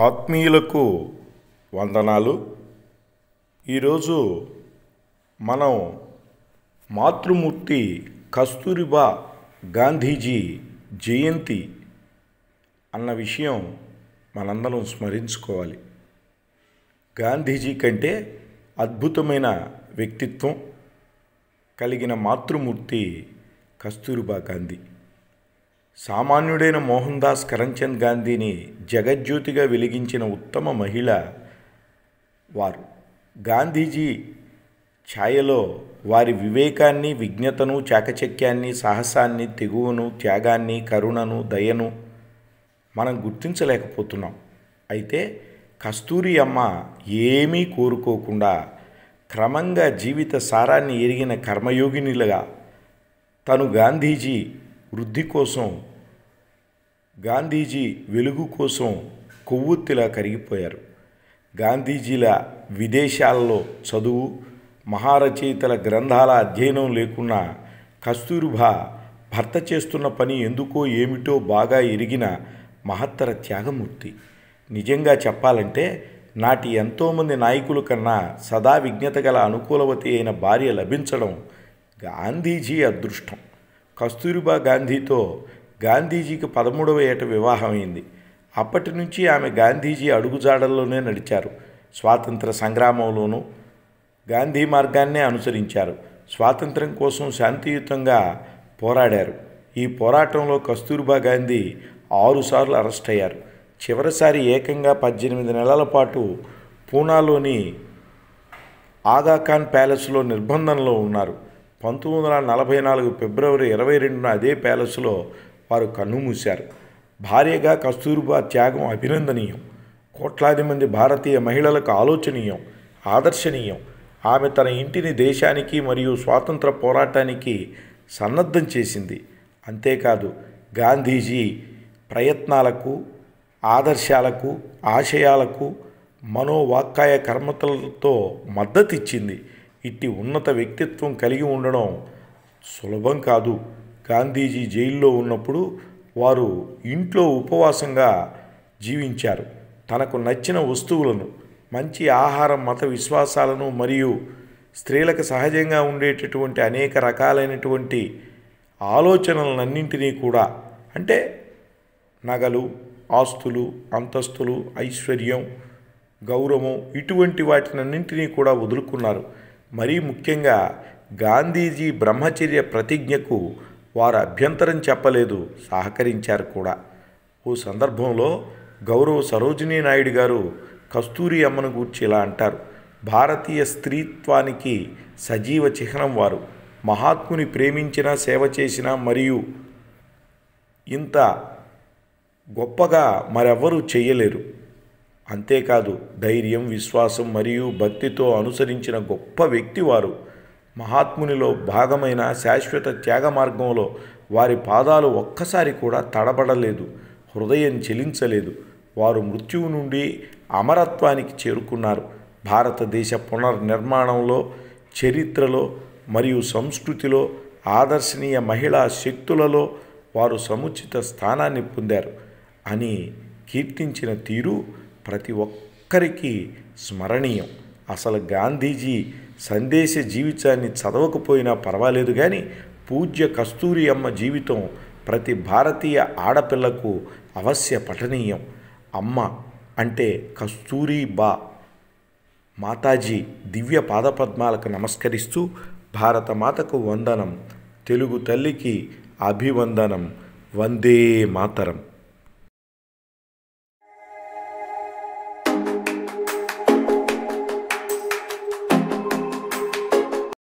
ఆత్మీయులకు వందనాలు. ఈరోజు మనం మాతృమూర్తి కస్తూరిబా గాంధీజీ జయంతి అన్న విషయం మనందరం స్మరించుకోవాలి. గాంధీజీ కంటే అద్భుతమైన వ్యక్తిత్వం కలిగిన మాతృమూర్తి కస్తూరిబా గాంధీ. సామాన్యుడైన మోహన్ దాస్ కరంచంద్ గాంధీని జగజ్యోతిగా వెలిగించిన ఉత్తమ మహిళ వారు. గాంధీజీ ఛాయలో వారి వివేకాన్ని, విజ్ఞతను, చాకచక్యాన్ని, సాహసాన్ని, తెగువను, త్యాగాన్ని, కరుణను, దయను మనం గుర్తించలేకపోతున్నాం. అయితే కస్తూరి అమ్మ ఏమీ కోరుకోకుండా క్రమంగా జీవిత సారాన్ని ఎరిగిన కర్మయోగినిలుగా తను గాంధీజీ వృద్ధి కోసం, గాంధీజీ వెలుగు కోసం కొవ్వొత్తిలా కరిగిపోయారు. గాంధీజీల విదేశాల్లో చదువు, మహారచయితల గ్రంథాల అధ్యయనం లేకున్నా కస్తూరిబా భర్త చేస్తున్న పని ఎందుకో ఏమిటో బాగా ఎరిగిన మహత్తర త్యాగమూర్తి. నిజంగా చెప్పాలంటే నాటి ఎంతోమంది నాయకుల కన్నా సదా విజ్ఞత గల అనుకూలవతి అయిన భార్య లభించడం గాంధీజీ అదృష్టం. కస్తూరిబా గాంధీతో గాంధీజీకి 13వ ఏట వివాహమైంది. అప్పటి నుంచి ఆమె గాంధీజీ అడుగుజాడల్లోనే నడిచారు. స్వాతంత్ర సంగ్రామంలోనూ గాంధీ మార్గాన్నే అనుసరించారు. స్వాతంత్రం కోసం శాంతియుతంగా పోరాడారు. ఈ పోరాటంలో కస్తూరిబా గాంధీ 6 సార్లు అరెస్ట్ అయ్యారు. చివరిసారి ఏకంగా 18 నెలల పాటు పూనాలోని ఆగాఖాన్ ప్యాలెస్లో నిర్బంధంలో ఉన్నారు. 1944 ఫిబ్రవరి 22న అదే ప్యాలెస్లో వారు కన్నుమూశారు. భార్యగా కస్తూరిబా త్యాగం అభినందనీయం. కోట్లాది మంది భారతీయ మహిళలకు ఆలోచనీయం, ఆదర్శనీయం. ఆమె తన ఇంటిని దేశానికి మరియు స్వాతంత్ర పోరాటానికి సన్నద్ధం చేసింది. అంతేకాదు గాంధీజీ ప్రయత్నాలకు, ఆదర్శాలకు, ఆశయాలకు మనోవాక్కాయ కర్మతలతో మద్దతిచ్చింది. ఇట్టి ఉన్నత వ్యక్తిత్వం కలిగి ఉండడం సులభం కాదు. గాంధీజీ జైల్లో ఉన్నప్పుడు వారు ఇంట్లో ఉపవాసంగా జీవించారు. తనకు నచ్చిన వస్తువులను, మంచి ఆహారం, మత విశ్వాసాలను మరియు స్త్రీలకు సహజంగా ఉండేటటువంటి అనేక రకాలైనటువంటి ఆలోచనలన్నింటినీ కూడా, అంటే నగలు, ఆస్తులు, అంతస్తులు, ఐశ్వర్యం, గౌరవం, ఇటువంటి వాటినన్నింటినీ కూడా వదులుకున్నారు. మరీ ముఖ్యంగా గాంధీజీ బ్రహ్మచర్య ప్రతిజ్ఞకు వారు అభ్యంతరం చెప్పలేదు, సహకరించారు కూడా. ఓ సందర్భంలో గౌరవ సరోజినీ నాయుడు గారు కస్తూరి అమ్మను గూర్చి ఇలా అంటారు: భారతీయ స్త్రీత్వానికి సజీవ చిహ్నం వారు. మహాత్ముని ప్రేమించిన, సేవ చేసిన మరియు ఇంత గొప్పగా మరెవ్వరూ చేయలేరు. అంతేకాదు ధైర్యం, విశ్వాసం మరియు భక్తితో అనుసరించిన గొప్ప వ్యక్తి వారు. మహాత్మునిలో భాగమైన శాశ్వత త్యాగ మార్గంలో వారి పాదాలు ఒక్కసారి కూడా తడబడలేదు, హృదయం చెలించలేదు. వారు మృత్యువు నుండి అమరత్వానికి చేరుకున్నారు. భారతదేశ పునర్నిర్మాణంలో, చరిత్రలో మరియు సంస్కృతిలో ఆదర్శనీయ మహిళా శక్తులలో వారు సముచిత స్థానాన్ని పొందారు అని కీర్తించిన తీరు ప్రతి ఒక్కరికి స్మరణీయం. అసలు గాంధీజీ సందేశ జీవితాన్ని చదవకపోయినా పర్వాలేదు, కానీ పూజ్య కస్తూరి అమ్మ జీవితం ప్రతి భారతీయ ఆడపిల్లకు అవశ్య పఠనీయం. అమ్మ అంటే కస్తూరిబా మాతాజీ దివ్య పాదపద్మాలకు నమస్కరిస్తూ భారత మాతకు వందనం, తెలుగు తల్లికి అభివందనం. వందే మాతరం.